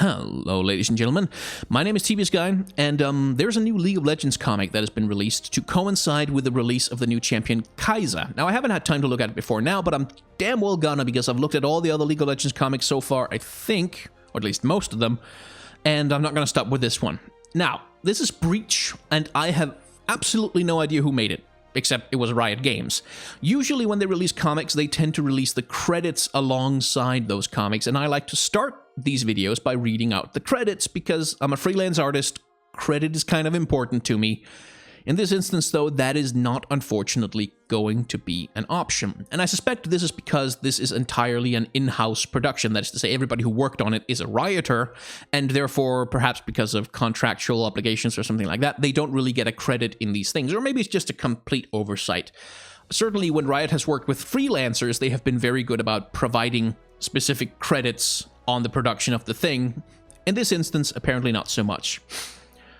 Hello, ladies and gentlemen. My name is TBS Guy, and there's a new League of Legends comic that has been released to coincide with the release of the new champion, Costa. Now, I haven't had time to look at it before now, but I'm damn well gonna because I've looked at all the other League of Legends comics so far, I think, or at least most of them, and I'm not gonna stop with this one. Now, this is Breach, and I have absolutely no idea who made it, except it was Riot Games. Usually when they release comics, they tend to release the credits alongside those comics, and I like to start these videos by reading out the credits because I'm a freelance artist. Credit is kind of important to me. In this instance, though, that is not, unfortunately, going to be an option. And I suspect this is because this is entirely an in-house production. That is to say, everybody who worked on it is a Rioter, and therefore, perhaps because of contractual obligations or something like that, they don't really get a credit in these things. Or maybe it's just a complete oversight. Certainly, when Riot has worked with freelancers, they have been very good about providing specific credits on the production of the thing. In this instance, apparently not so much.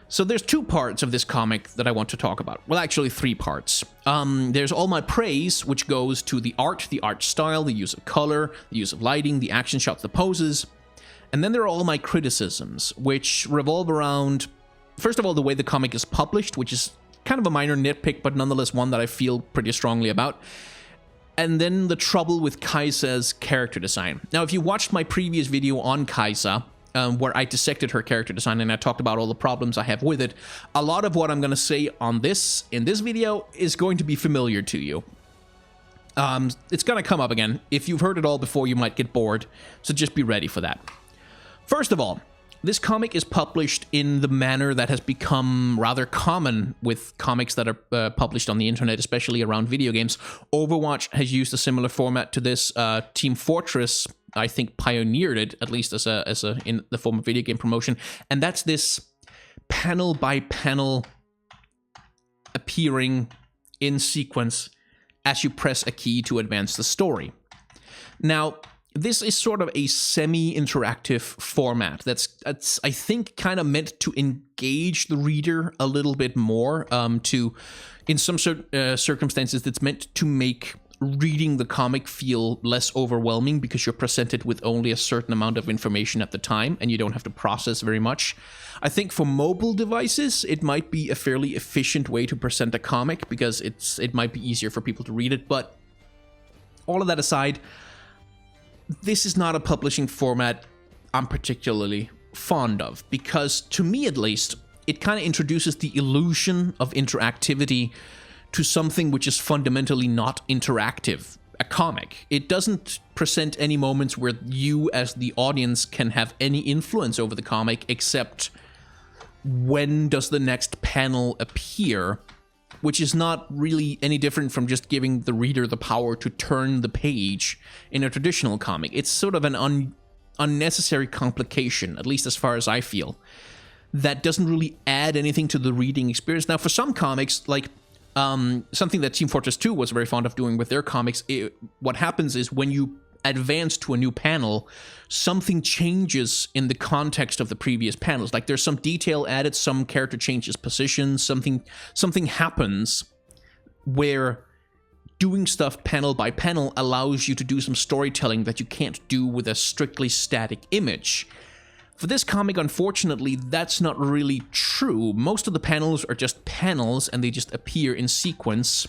So there's two parts of this comic that I want to talk about. Well, actually three parts. There's all my praise, which goes to the art style, the use of color, the use of lighting, the action shots, the poses. And then there are all my criticisms, which revolve around, first of all, the way the comic is published, which is kind of a minor nitpick, but nonetheless one that I feel pretty strongly about. And then the trouble with Kaisa's character design. Now, if you watched my previous video on Kaisa, where I dissected her character design and I talked about all the problems I have with it, a lot of what I'm going to say on in this video is going to be familiar to you. It's going to come up again. If you've heard it all before, you might get bored, so just be ready for that. First of all, this comic is published in the manner that has become rather common with comics that are published on the internet, especially around video games. Overwatch has used a similar format to this. Team Fortress, I think, pioneered it, at least as in the form of video game promotion, and that's this panel by panel appearing in sequence as you press a key to advance the story. Now, this is sort of a semi-interactive format that's I think, kind of meant to engage the reader a little bit more. In some circumstances, it's meant to make reading the comic feel less overwhelming because you're presented with only a certain amount of information at the time and you don't have to process very much. I think for mobile devices, it might be a fairly efficient way to present a comic because it might be easier for people to read it. But all of that aside, this is not a publishing format I'm particularly fond of because, to me at least, it kind of introduces the illusion of interactivity to something which is fundamentally not interactive, a comic. It doesn't present any moments where you as the audience can have any influence over the comic except when does the next panel appear, which is not really any different from just giving the reader the power to turn the page in a traditional comic. It's sort of an unnecessary complication, at least as far as I feel, that doesn't really add anything to the reading experience. Now, for some comics, like something that Team Fortress 2 was very fond of doing with their comics, what happens is when you advance to a new panel, something changes in the context of the previous panels. Like there's some detail added, some character changes position, something happens where doing stuff panel by panel allows you to do some storytelling that you can't do with a strictly static image. For this comic, unfortunately, that's not really true. Most of the panels are just panels, and they just appear in sequence,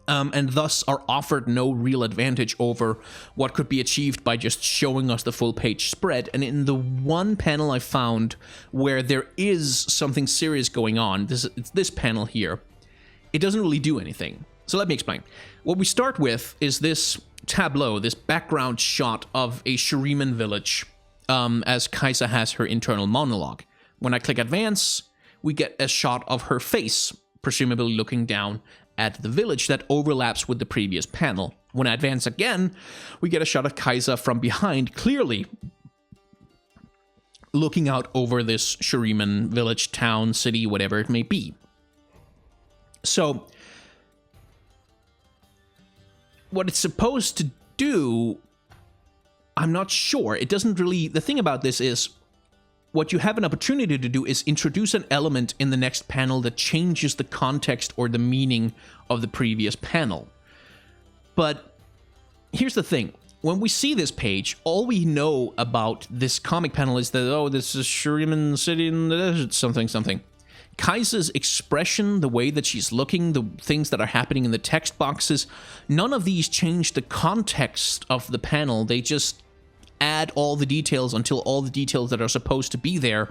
and thus are offered no real advantage over what could be achieved by just showing us the full page spread. And in the one panel I found where there is something serious going on, it's this panel here, it doesn't really do anything. So let me explain. What we start with is this tableau, this background shot of a Shuriman village, as Kaisa has her internal monologue. When I click advance, we get a shot of her face, presumably looking down at the village that overlaps with the previous panel. When I advance again, we get a shot of Kaisa from behind, clearly looking out over this Shuriman village, town, city, whatever it may be. So, what it's supposed to do, I'm not sure. It doesn't really... The thing about this is, what you have an opportunity to do is introduce an element in the next panel that changes the context or the meaning of the previous panel. But here's the thing. when we see this page, all we know about this comic panel is that, oh, this is Shuriman City in the desert, something, something. Kaisa's expression, the way that she's looking, the things that are happening in the text boxes, none of these change the context of the panel. They just add all the details until all the details that are supposed to be there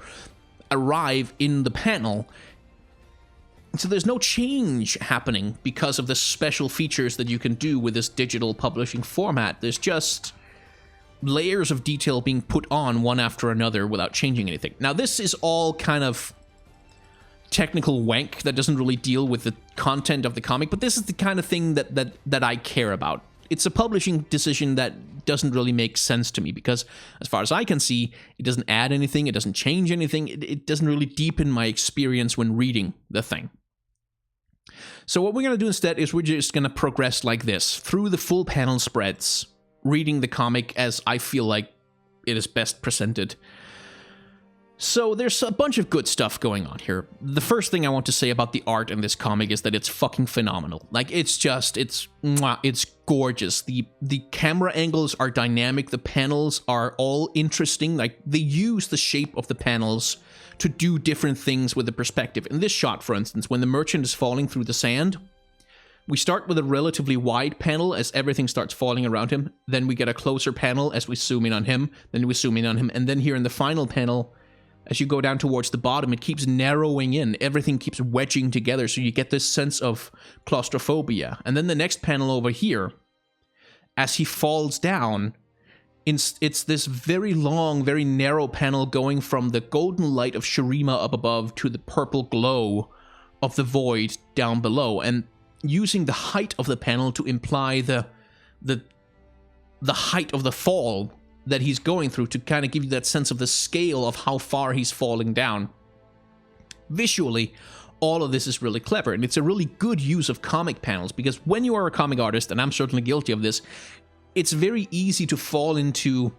arrive in the panel. So there's no change happening because of the special features that you can do with this digital publishing format. There's just layers of detail being put on one after another without changing anything. Now, this is all kind of technical wank that doesn't really deal with the content of the comic, but this is the kind of thing that I care about. It's a publishing decision that doesn't really make sense to me because, as far as I can see, it doesn't add anything, it doesn't change anything, it doesn't really deepen my experience when reading the thing. So what we're going to do instead is we're just going to progress like this, through the full panel spreads, reading the comic as I feel like it is best presented. So there's a bunch of good stuff going on here. The first thing I want to say about the art in this comic is that it's fucking phenomenal. Like, it's gorgeous. The camera angles are dynamic. The panels are all interesting. Like, they use the shape of the panels to do different things with the perspective. In this shot, for instance, when the merchant is falling through the sand, we start with a relatively wide panel as everything starts falling around him. Then we get a closer panel as we zoom in on him. Then we zoom in on him. And then here in the final panel, as you go down towards the bottom, it keeps narrowing in. Everything keeps wedging together, so you get this sense of claustrophobia. And then the next panel over here, as he falls down, it's this very long, very narrow panel going from the golden light of Shurima up above to the purple glow of the void down below, and using the height of the panel to imply the height of the fall that he's going through, to kind of give you that sense of the scale of how far he's falling down. Visually, all of this is really clever, and it's a really good use of comic panels, because when you are a comic artist, and I'm certainly guilty of this, it's very easy to fall into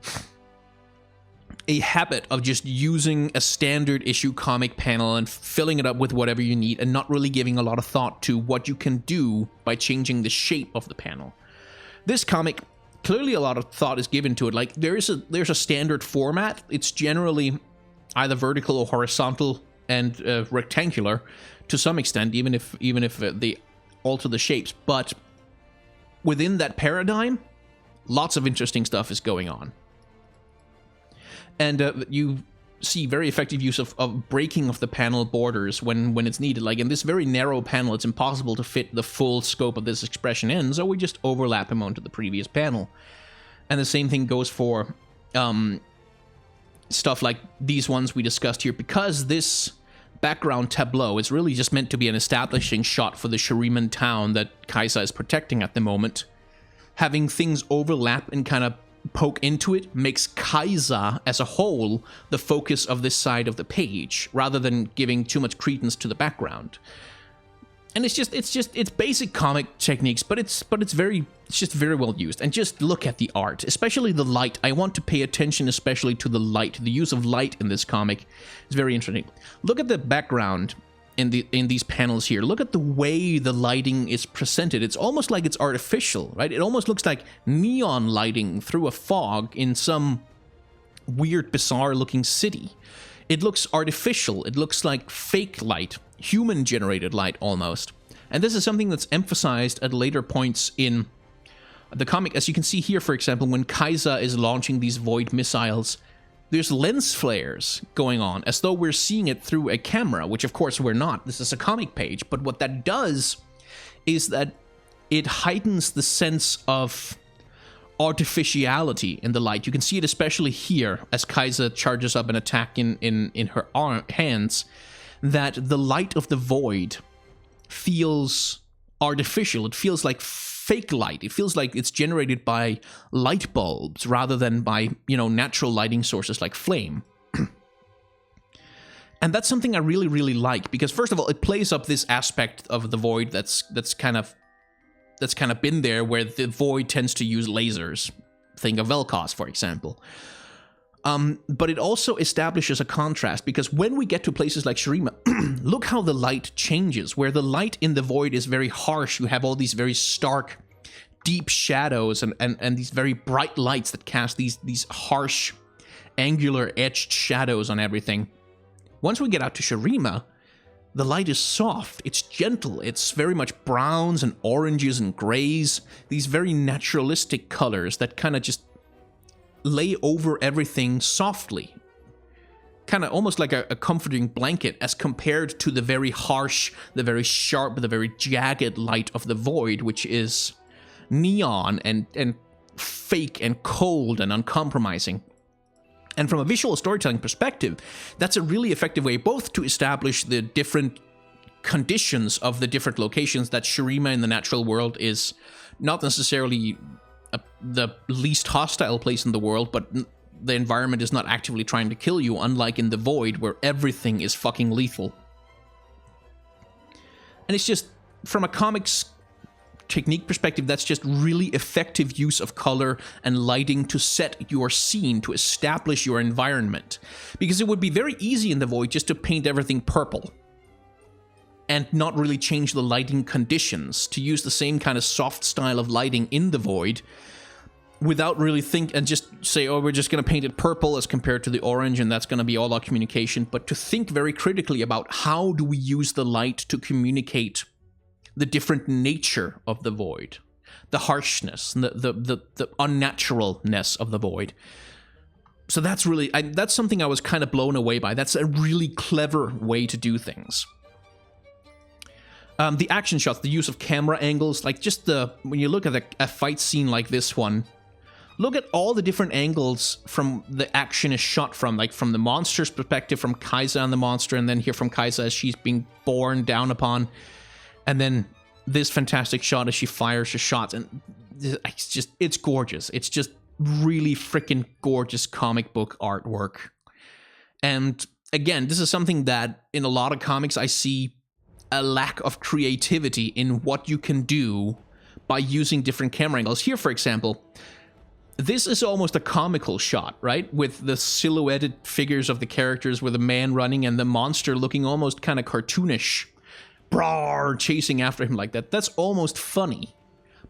a habit of just using a standard issue comic panel and filling it up with whatever you need, and not really giving a lot of thought to what you can do by changing the shape of the panel. This comic, clearly a lot of thought is given to it. Like, there's a standard format. It's generally either vertical or horizontal and rectangular to some extent, even if they alter the shapes. But within that paradigm, lots of interesting stuff is going on. And you see very effective use of breaking of the panel borders when it's needed. Like in this very narrow panel, it's impossible to fit the full scope of this expression in, so we just overlap him onto the previous panel. And the same thing goes for stuff like these ones we discussed here, because this background tableau is really just meant to be an establishing shot for the Shuriman town that Kaisa is protecting at the moment. Having things overlap and kind of poke into it makes Kaisa as a whole the focus of this side of the page, rather than giving too much credence to the background. And it's basic comic techniques, but it's just very well used. And just look at the art, especially the light. I want to pay attention especially to the light. The use of light in this comic is very interesting. Look at the background in these panels here. Look at the way the lighting is presented. It's almost like it's artificial, right? It almost looks like neon lighting through a fog in some weird, bizarre-looking city. It looks artificial. It looks like fake light, human-generated light almost. And this is something that's emphasized at later points in the comic. As you can see here, for example, when Kaisa is launching these void missiles, there's lens flares going on, as though we're seeing it through a camera, which of course we're not. This is a comic page, but what that does is that it heightens the sense of artificiality in the light. You can see it especially here, as Kaisa charges up an attack in her hands, that the light of the void feels artificial. It feels like fake light. It feels like it's generated by light bulbs rather than by, natural lighting sources like flame. And that's something I really, really like, because first of all, it plays up this aspect of the void that's kind of been there, where the void tends to use lasers. Think of Vel'Koz, for example. But it also establishes a contrast, because when we get to places like Shurima, look how the light changes. Where the light in the void is very harsh, you have all these very stark, deep shadows and these very bright lights that cast these harsh, angular, edged shadows on everything. Once we get out to Shurima, the light is soft, it's gentle, it's very much browns and oranges and grays, these very naturalistic colors that kind of just lay over everything softly. Kind of almost like a comforting blanket as compared to the very harsh, the very sharp, the very jagged light of the void, which is neon and fake and cold and uncompromising. And from a visual storytelling perspective, that's a really effective way both to establish the different conditions of the different locations, that Shurima in the natural world is not necessarily the least hostile place in the world, but the environment is not actively trying to kill you, unlike in the void where everything is fucking lethal. And it's just, from a comics technique perspective, that's just really effective use of color and lighting to set your scene, to establish your environment. Because it would be very easy in the void just to paint everything purple and not really change the lighting conditions, to use the same kind of soft style of lighting in the void without really and just say, oh, we're just going to paint it purple as compared to the orange, and that's going to be all our communication. But to think very critically about how do we use the light to communicate the different nature of the void, the harshness, the unnaturalness of the void. So that's really, that's something I was kind of blown away by. That's a really clever way to do things. The action shots, the use of camera angles, like just when you look at a fight scene like this one, look at all the different angles from the action is shot from, like from the monster's perspective, from Kaisa and the monster, and then here from Kaisa as she's being borne down upon, and then this fantastic shot as she fires her shots, and it's gorgeous. It's just really freaking gorgeous comic book artwork. And again, this is something that in a lot of comics I see a lack of creativity in what you can do by using different camera angles. Here, for example, this is almost a comical shot, right? With the silhouetted figures of the characters, with a man running and the monster looking almost kind of cartoonish, brawr, chasing after him like that. That's almost funny.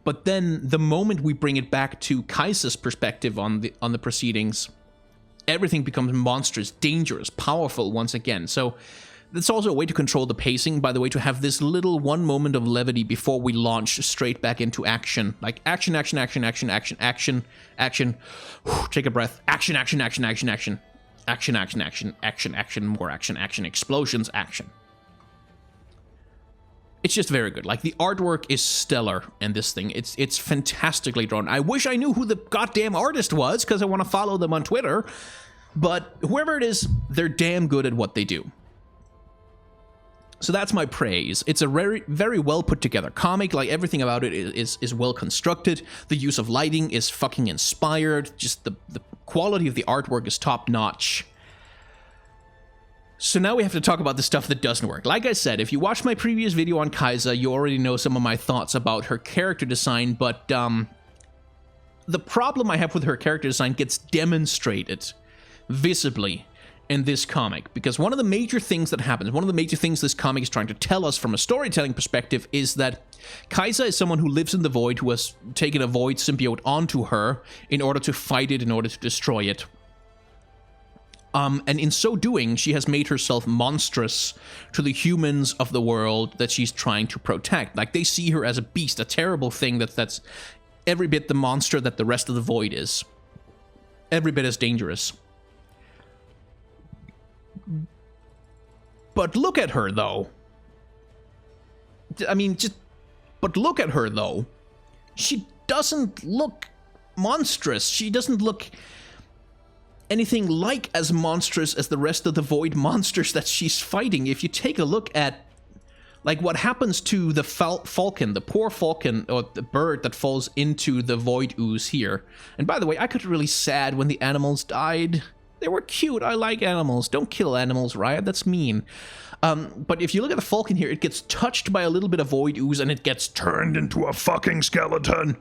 But then the moment we bring it back to Kaisa's perspective on the proceedings, everything becomes monstrous, dangerous, powerful once again. So that's also a way to control the pacing, by the way, to have this little one moment of levity before we launch straight back into action. Like action, action, action, action, action, action, action. Take a breath. Action, action, action, action, action. Action, action, action, action, action, more action, action, explosions, action. It's just very good. Like, the artwork is stellar in this thing. It's fantastically drawn. I wish I knew who the goddamn artist was, because I want to follow them on Twitter. But whoever it is, they're damn good at what they do. So that's my praise. It's a very, very well put together comic. Like, everything about it is well constructed. The use of lighting is fucking inspired. Just the quality of the artwork is top notch. So now we have to talk about the stuff that doesn't work. Like I said, if you watched my previous video on Kaisa, you already know some of my thoughts about her character design, but the problem I have with her character design gets demonstrated visibly in this comic, because one of the major things that happens, one of the major things this comic is trying to tell us from a storytelling perspective, is that Kaisa is someone who lives in the void, who has taken a void symbiote onto her in order to fight it, in order to destroy it. And in so doing, she has made herself monstrous to the humans of the world that she's trying to protect. Like, they see her as a beast, a terrible thing that's every bit the monster that the rest of the void is. Every bit as dangerous. But look at her, though. I mean, but look at her, though. She doesn't look monstrous. She doesn't look anything like as monstrous as the rest of the void monsters that she's fighting. If you take a look at, like, what happens to the falcon, the poor falcon, or the bird that falls into the void ooze here. And by the way, I got really sad when the animals died. They were cute. I like animals. Don't kill animals, Riot. That's mean. But if you look at the falcon here, it gets touched by a little bit of void ooze and it gets turned into a fucking skeleton.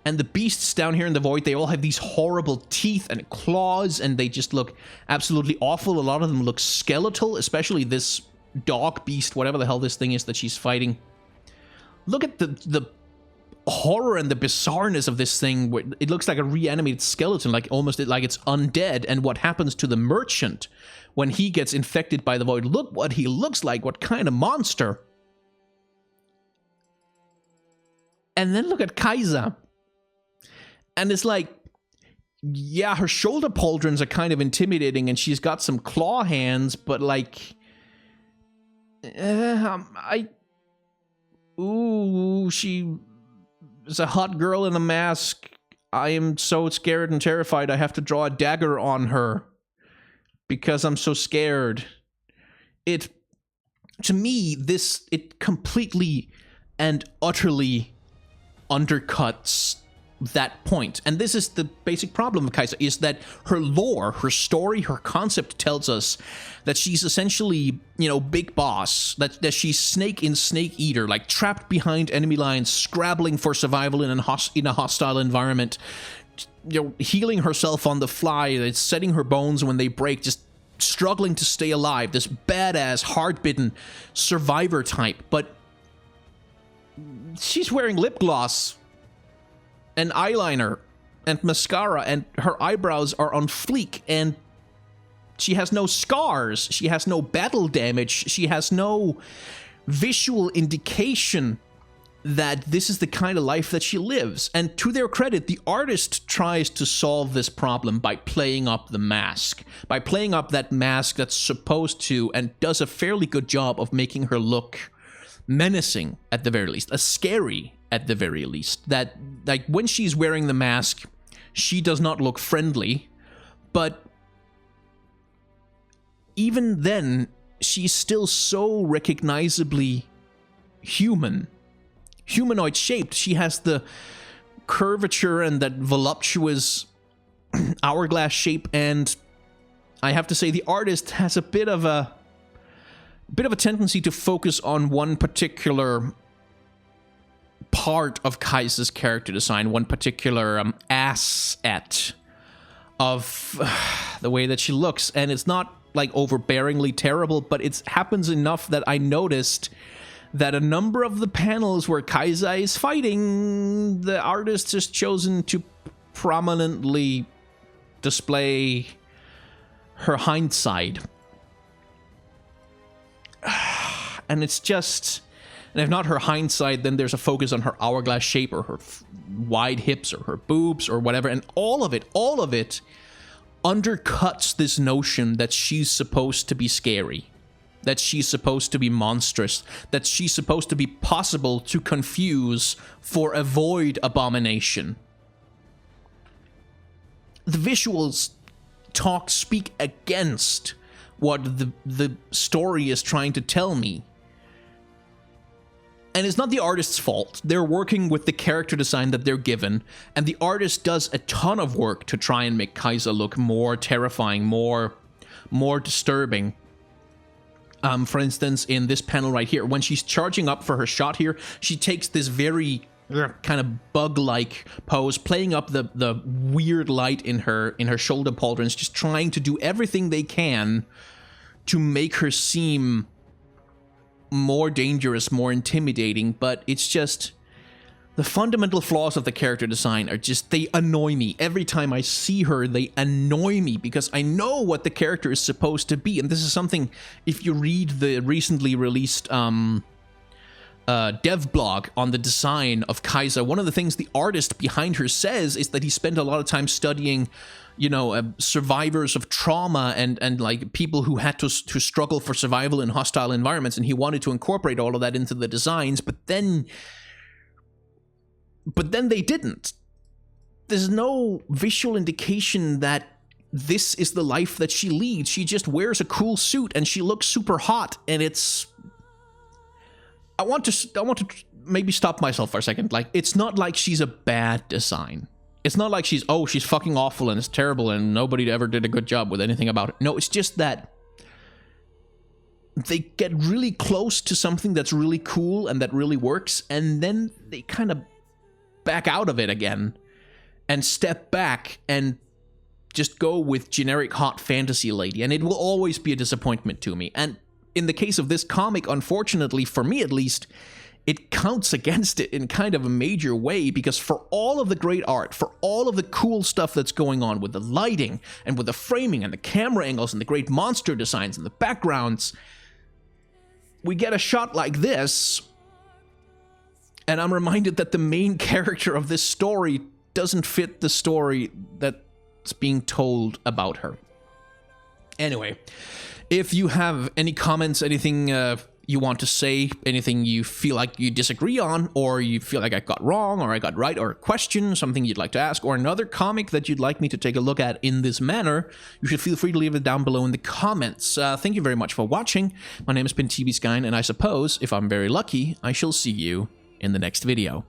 And the beasts down here in the void, they all have these horrible teeth and claws, and they just look absolutely awful. A lot of them look skeletal, especially this dog beast, whatever the hell this thing is that she's fighting. Look at the horror and the bizarreness of this thing, where it looks like a reanimated skeleton, like almost like it's undead, and what happens to the merchant when he gets infected by the void. Look what he looks like, what kind of monster. And then look at Kaisa. And it's like, yeah, her shoulder pauldrons are kind of intimidating, and she's got some claw hands, but like, ooh, she is a hot girl in a mask. I am so scared and terrified. I have to draw a dagger on her because I'm so scared. To me, it completely and utterly undercuts that point. And this is the basic problem of Kaisa, is that her lore, her story, her concept tells us that she's essentially, big boss, that she's snake in snake eater, like trapped behind enemy lines, scrabbling for survival in a hostile environment, healing herself on the fly, setting her bones when they break, just struggling to stay alive, this badass, hard-bitten survivor type. But she's wearing lip gloss and eyeliner and mascara, and her eyebrows are on fleek, and she has no scars, she has no battle damage, she has no visual indication that this is the kind of life that she lives. And to their credit, the artist tries to solve this problem by playing up the mask, by playing up that mask that's supposed to, and does a fairly good job of making her look menacing at the very least, scary at the very least. That, like, when she's wearing the mask, she does not look friendly, but even then, she's still so recognizably humanoid shaped. She has the curvature and that voluptuous hourglass shape, and I have to say the artist has a bit of a tendency to focus on one particular part of Kaisa's character design, one particular asset of the way that she looks, and it's not like overbearingly terrible, but it happens enough that I noticed that a number of the panels where Kaisa is fighting, the artist has chosen to prominently display her hindside. And it's just, and if not her hindside, then there's a focus on her hourglass shape or her wide hips or her boobs or whatever, and all of it undercuts this notion that she's supposed to be scary, that she's supposed to be monstrous, that she's supposed to be possible to confuse for a void abomination. The visuals speak against what the story is trying to tell me. And it's not the artist's fault. They're working with the character design that they're given, and the artist does a ton of work to try and make Kaisa look more terrifying, more disturbing. For instance, in this panel right here, when she's charging up for her shot here, she takes this very kind of bug-like pose, playing up the weird light in her shoulder pauldrons, just trying to do everything they can to make her seem more dangerous, more intimidating. But it's just, the fundamental flaws of the character design are just, they annoy me. Every time I see her, they annoy me, because I know what the character is supposed to be. And this is something, if you read the recently released dev blog on the design of Kaisa, one of the things the artist behind her says is that he spent a lot of time studying, survivors of trauma and like people who had to struggle for survival in hostile environments, and he wanted to incorporate all of that into the designs, but then they didn't. There's no visual indication that this is the life that she leads. She just wears a cool suit and she looks super hot, and it's, I want to maybe stop myself for a second. Like, it's not like she's a bad design. It's not like she's fucking awful and it's terrible and nobody ever did a good job with anything about it. No, it's just that they get really close to something that's really cool and that really works, and then they kind of back out of it again and step back and just go with generic hot fantasy lady, and it will always be a disappointment to me. And in the case of this comic, unfortunately, for me at least, it counts against it in kind of a major way, because for all of the great art, for all of the cool stuff that's going on with the lighting and with the framing and the camera angles and the great monster designs and the backgrounds, we get a shot like this, and I'm reminded that the main character of this story doesn't fit the story that's being told about her. Anyway, if you have any comments, anything you want to say, anything you feel like you disagree on, or you feel like I got wrong or I got right, or a question, something you'd like to ask, or another comic that you'd like me to take a look at in this manner, you should feel free to leave it down below in the comments. Thank you very much for watching. My name has been TB Skyn, and I suppose, if I'm very lucky, I shall see you in the next video.